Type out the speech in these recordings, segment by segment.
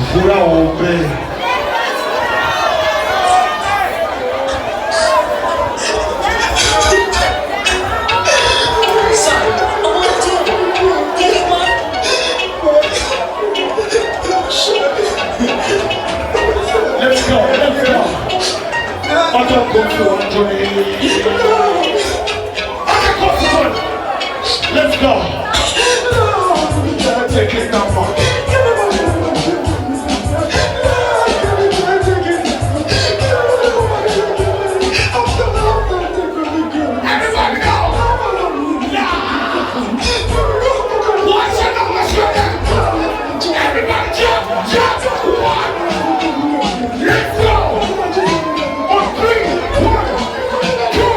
Fura open. Let's go. I don't go to one Let's go. Take it down, man. Everybody go. Watch it on Mashwede. Everybody jump. One. Let's go. On three. One, two.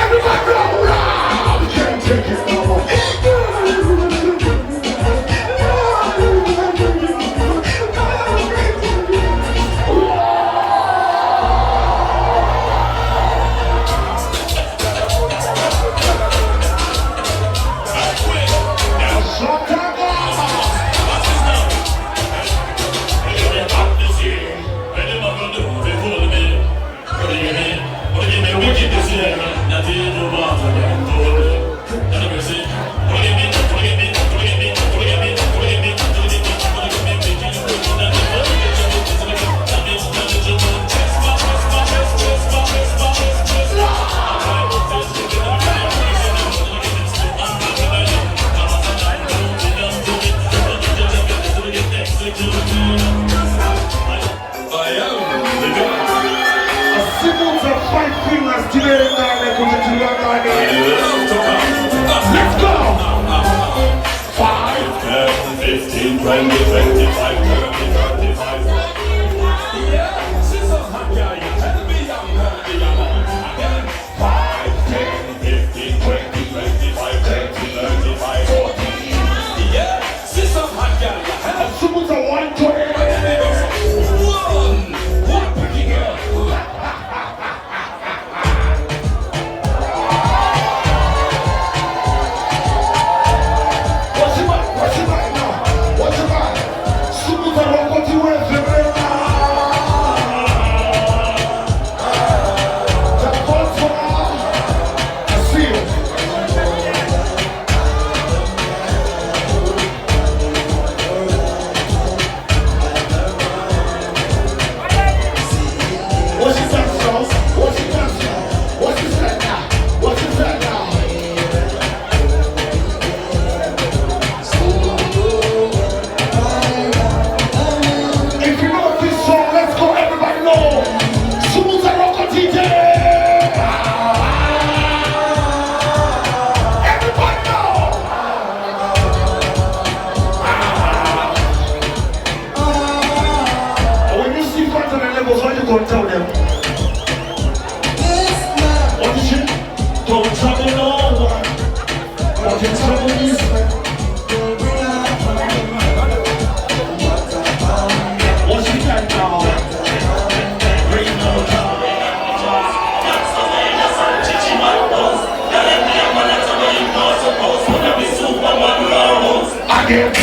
Everybody go. We can't take it no more. Let's go! 5, 10, 15, 20, 25, 30, 35. Yeah, she's so hot, yeah, you better be young, again. 5, 10, 15, 20, 25, 30, 35, 40. Yeah, she's so hot, yeah, you better be One pretty girl. Levels, what you gonna tell them? What is it? Don't trouble no one. What you trouble is what's it like now? Bring no time. Again.